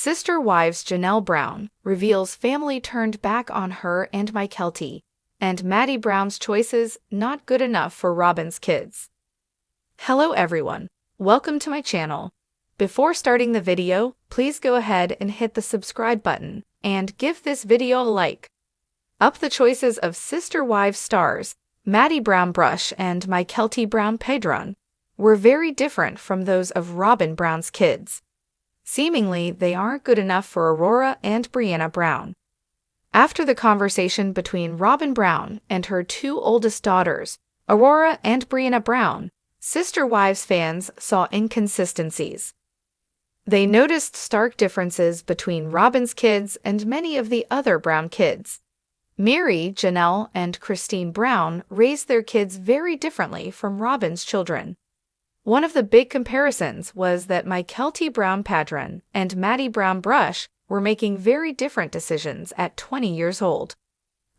Sister wives Janelle Brown reveals family turned back on her and Mykelti, and Maddie Brown's choices not good enough for Robin's kids. Hello everyone, welcome to my channel. Before starting the video, please go ahead and hit the subscribe button and give this video a like. Up the choices of Sister Wives stars, Maddie Brown Brush and Mykelti Brown Pedron, were very different from those of Robin Brown's kids. Seemingly, they aren't good enough for Aurora and Brianna Brown. After the conversation between Robin Brown and her two oldest daughters, Aurora and Brianna Brown, Sister Wives fans saw inconsistencies. They noticed stark differences between Robin's kids and many of the other Brown kids. Mary, Janelle, and Christine Brown raised their kids very differently from Robin's children. One of the big comparisons was that Mykelti Brown Pedron and Maddie Brown Brush were making very different decisions at 20 years old.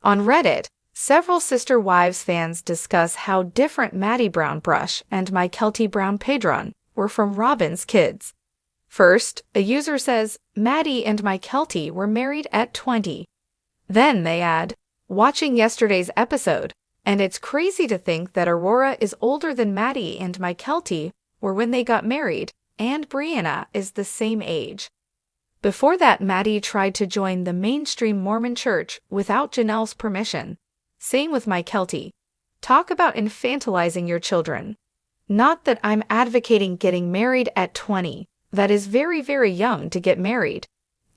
On Reddit, several Sister Wives fans discuss how different Maddie Brown Brush and Mykelti Brown Pedron were from Robin's kids. First, a user says Maddie and Mykelti were married at 20. Then they add, watching yesterday's episode, and it's crazy to think that Aurora is older than Maddie and Mykelti were when they got married, and Brianna is the same age. Before that, Maddie tried to join the mainstream Mormon church without Janelle's permission. Same with Mykelti. Talk about infantilizing your children. Not that I'm advocating getting married at 20. That is very, very young to get married.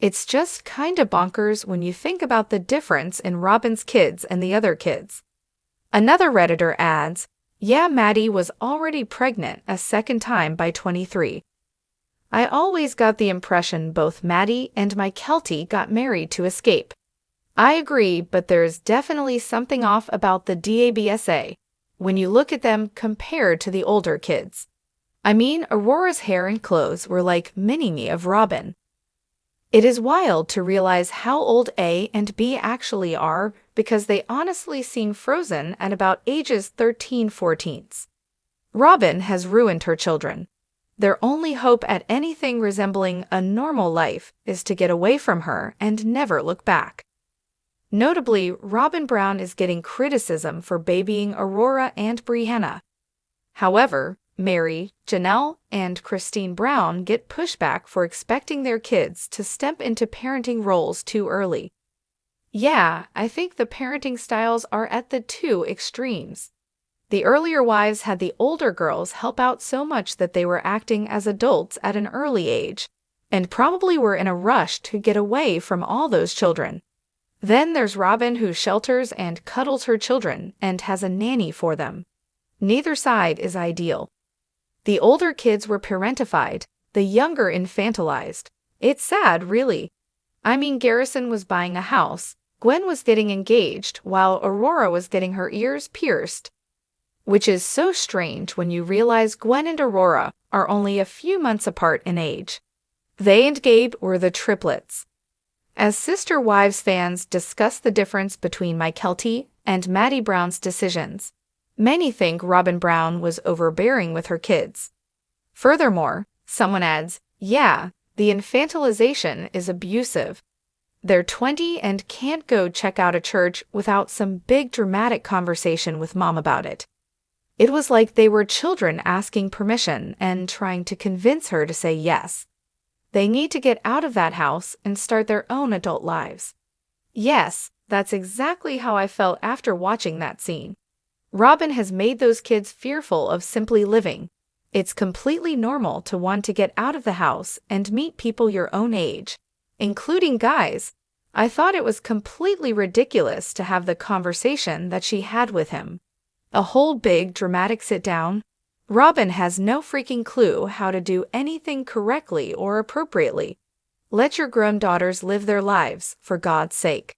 It's just kinda bonkers when you think about the difference in Robin's kids and the other kids. Another Redditor adds, yeah, Maddie was already pregnant a second time by 23. I always got the impression both Maddie and Mykelti got married to escape. I agree, but there's definitely something off about the DABSA when you look at them compared to the older kids. I mean, Aurora's hair and clothes were like mini-me of Robin. It is wild to realize how old A and B actually are because they honestly seem frozen at about ages 13-14. Robin has ruined her children. Their only hope at anything resembling a normal life is to get away from her and never look back. Notably, Robin Brown is getting criticism for babying Aurora and Brianna. However, Mary, Janelle, and Christine Brown get pushback for expecting their kids to step into parenting roles too early. Yeah, I think the parenting styles are at the two extremes. The earlier wives had the older girls help out so much that they were acting as adults at an early age, and probably were in a rush to get away from all those children. Then there's Robin, who shelters and cuddles her children and has a nanny for them. Neither side is ideal. The older kids were parentified, the younger infantilized. It's sad, really. I mean, Garrison was buying a house, Gwen was getting engaged, while Aurora was getting her ears pierced. Which is so strange when you realize Gwen and Aurora are only a few months apart in age. They and Gabe were the triplets. As Sister Wives fans discuss the difference between Mykelti and Maddie Brown's decisions, many think Robin Brown was overbearing with her kids. Furthermore, someone adds, yeah, the infantilization is abusive. They're 20 and can't go check out a church without some big dramatic conversation with mom about it. It was like they were children asking permission and trying to convince her to say yes. They need to get out of that house and start their own adult lives. Yes, that's exactly how I felt after watching that scene. Robin has made those kids fearful of simply living. It's completely normal to want to get out of the house and meet people your own age, including guys. I thought it was completely ridiculous to have the conversation that she had with him. A whole big dramatic sit-down. Robin has no freaking clue how to do anything correctly or appropriately. Let your grown daughters live their lives, for God's sake.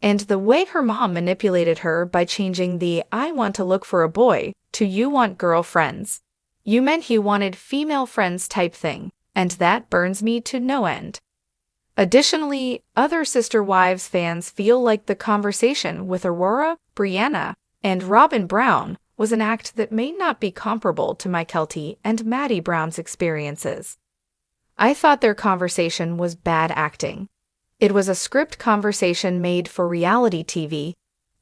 And the way her mom manipulated her by changing the "I want to look for a boy" to "you want girlfriends." You meant he wanted female friends type thing, and that burns me to no end. Additionally, other Sister Wives fans feel like the conversation with Aurora, Brianna, and Robin Brown was an act that may not be comparable to Mykelti and Maddie Brown's experiences. I thought their conversation was bad acting. It was a script conversation made for reality TV.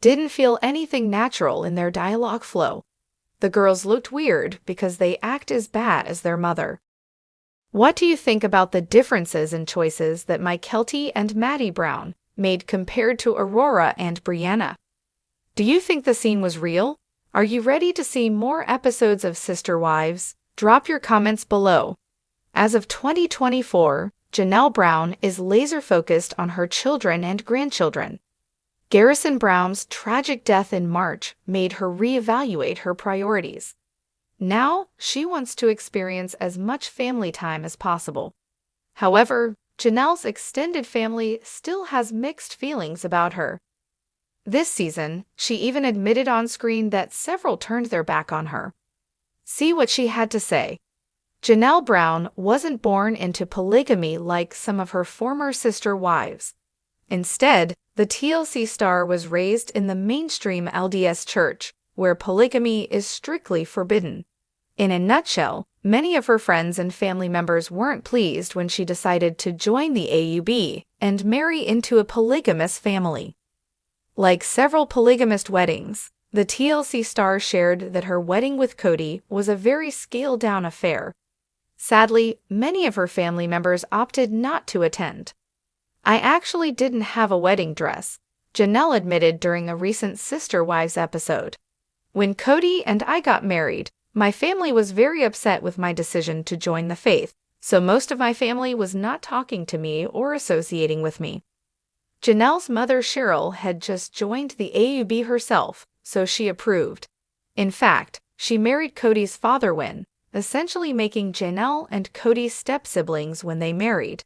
Didn't feel anything natural in their dialogue flow. The girls looked weird because they act as bad as their mother. What do you think about the differences in choices that Mykelti and Maddie Brown made compared to Aurora and Brianna? Do you think the scene was real? Are you ready to see more episodes of Sister Wives? Drop your comments below. As of 2024, Janelle Brown is laser-focused on her children and grandchildren. Garrison Brown's tragic death in March made her reevaluate her priorities. Now, she wants to experience as much family time as possible. However, Janelle's extended family still has mixed feelings about her. This season, she even admitted on screen that several turned their back on her. See what she had to say. Janelle Brown wasn't born into polygamy like some of her former sister wives. Instead, the TLC star was raised in the mainstream LDS church, where polygamy is strictly forbidden. In a nutshell, many of her friends and family members weren't pleased when she decided to join the AUB and marry into a polygamous family. Like several polygamist weddings, the TLC star shared that her wedding with Cody was a very scaled-down affair. Sadly, many of her family members opted not to attend. I actually didn't have a wedding dress, Janelle admitted during a recent Sister Wives episode. When Cody and I got married, my family was very upset with my decision to join the faith, so most of my family was not talking to me or associating with me. Janelle's mother Cheryl had just joined the AUB herself, so she approved. In fact, she married Cody's father Win, essentially making Janelle and Cody's step-siblings when they married.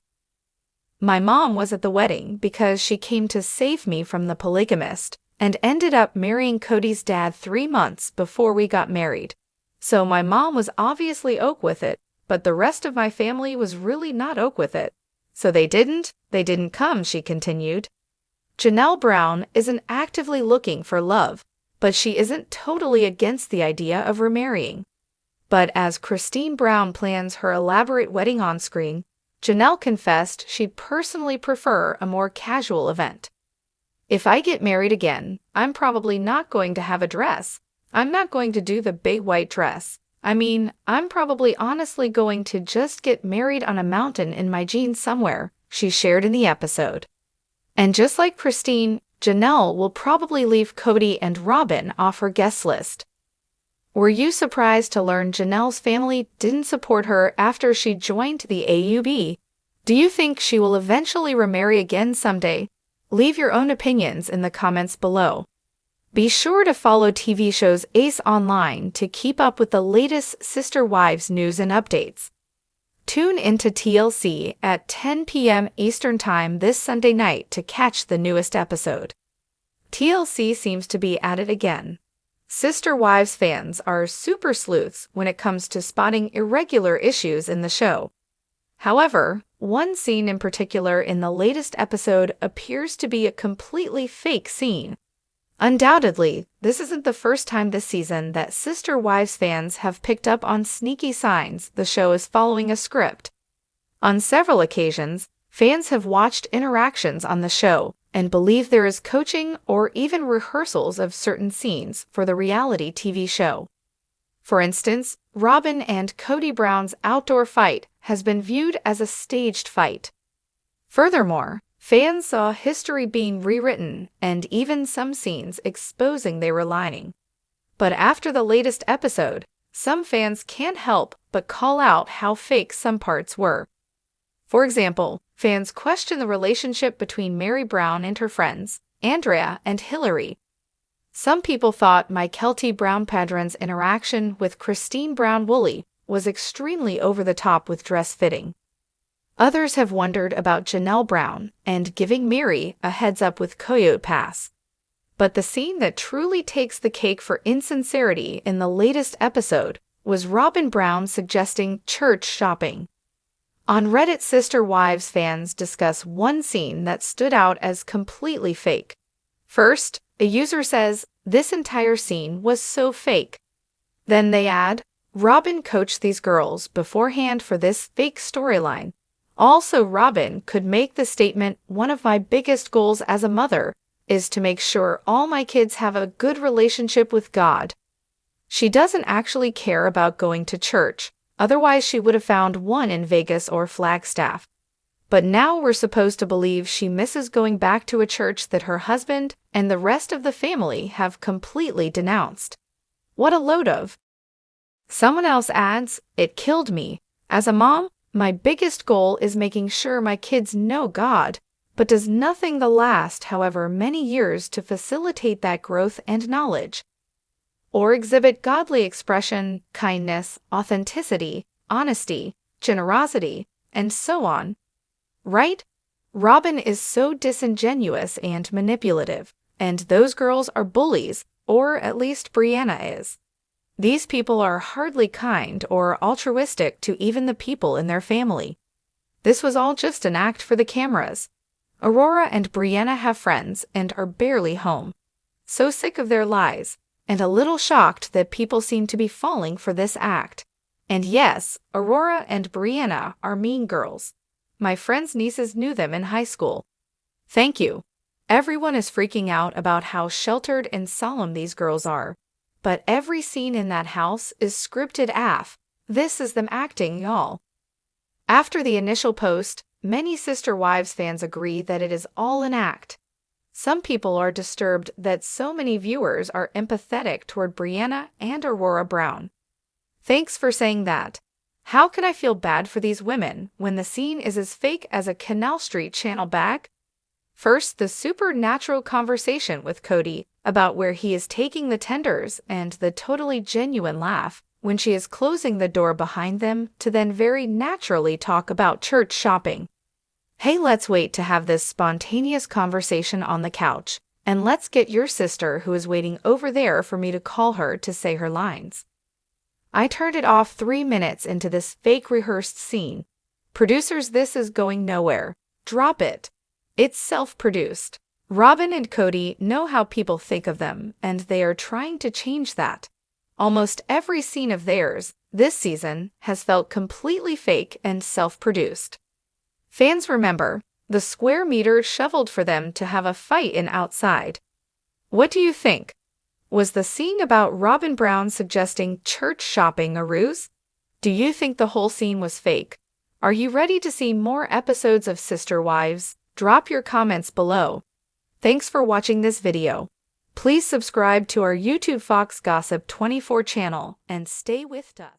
My mom was at the wedding because she came to save me from the polygamist and ended up marrying Cody's dad 3 months before we got married. So my mom was obviously ok with it, but the rest of my family was really not ok with it. So they didn't come, she continued. Janelle Brown isn't actively looking for love, but she isn't totally against the idea of remarrying. But as Christine Brown plans her elaborate wedding on screen, Janelle confessed she'd personally prefer a more casual event. If I get married again, I'm probably not going to have a dress. I'm not going to do the big white dress. I'm probably honestly going to just get married on a mountain in my jeans somewhere, she shared in the episode. And just like Christine, Janelle will probably leave Cody and Robin off her guest list. Were you surprised to learn Janelle's family didn't support her after she joined the AUB? Do you think she will eventually remarry again someday? Leave your own opinions in the comments below. Be sure to follow TV shows Ace online to keep up with the latest Sister Wives news and updates. Tune into TLC at 10 p.m. Eastern Time this Sunday night to catch the newest episode. TLC seems to be at it again. Sister Wives fans are super sleuths when it comes to spotting irregular issues in the show. However, one scene in particular in the latest episode appears to be a completely fake scene. Undoubtedly, this isn't the first time this season that Sister Wives fans have picked up on sneaky signs the show is following a script. On several occasions, fans have watched interactions on the show and believe there is coaching or even rehearsals of certain scenes for the reality TV show. For instance, Robin and Cody Brown's outdoor fight has been viewed as a staged fight. Furthermore, fans saw history being rewritten and even some scenes exposing they were lying. But after the latest episode, some fans can't help but call out how fake some parts were. For example, fans question the relationship between Mary Brown and her friends, Andrea and Hillary. Some people thought Mykelti Brown Padron's interaction with Christine Brown Woolley was extremely over the top with dress fitting. Others have wondered about Janelle Brown and giving Mary a heads up with Coyote Pass. But the scene that truly takes the cake for insincerity in the latest episode was Robin Brown suggesting church shopping. On Reddit, Sister Wives fans discuss one scene that stood out as completely fake. First, a user says, "This entire scene was so fake." Then they add, "Robin coached these girls beforehand for this fake storyline. Also, Robin could make the statement, "One of my biggest goals as a mother is to make sure all my kids have a good relationship with God." She doesn't actually care about going to church, otherwise she would have found one in Vegas or Flagstaff. But now we're supposed to believe she misses going back to a church that her husband and the rest of the family have completely denounced. What a load of. Someone else adds, "It killed me. As a mom, my biggest goal is making sure my kids know God, but does nothing the last however many years to facilitate that growth and knowledge, or exhibit godly expression, kindness, authenticity, honesty, generosity, and so on." Right? Robin is so disingenuous and manipulative, and those girls are bullies, or at least Brianna is. These people are hardly kind or altruistic to even the people in their family. This was all just an act for the cameras. Aurora and Brianna have friends and are barely home. So sick of their lies, and a little shocked that people seem to be falling for this act. And yes, Aurora and Brianna are mean girls. My friend's nieces knew them in high school. Thank you. Everyone is freaking out about how sheltered and solemn these girls are. But every scene in that house is scripted AF. This is them acting, y'all. After the initial post, many Sister Wives fans agree that it is all an act. Some people are disturbed that so many viewers are empathetic toward Brianna and Aurora Brown. Thanks for saying that. How can I feel bad for these women when the scene is as fake as a Canal Street channel bag? First, the supernatural conversation with Cody about where he is taking the tenders and the totally genuine laugh when she is closing the door behind them to then very naturally talk about church shopping. Hey, let's wait to have this spontaneous conversation on the couch, and let's get your sister who is waiting over there for me to call her to say her lines. I turned it off 3 minutes into this fake rehearsed scene. Producers, this is going nowhere. Drop it. It's self-produced. Robin and Cody know how people think of them, and they are trying to change that. Almost every scene of theirs this season has felt completely fake and self-produced. Fans remember, the square meter shoveled for them to have a fight in Outside. What do you think? Was the scene about Robin Brown suggesting church shopping a ruse? Do you think the whole scene was fake? Are you ready to see more episodes of Sister Wives? Drop your comments below. Thanks for watching this video. Please subscribe to our YouTube Fox Gossip 24 channel and stay with us.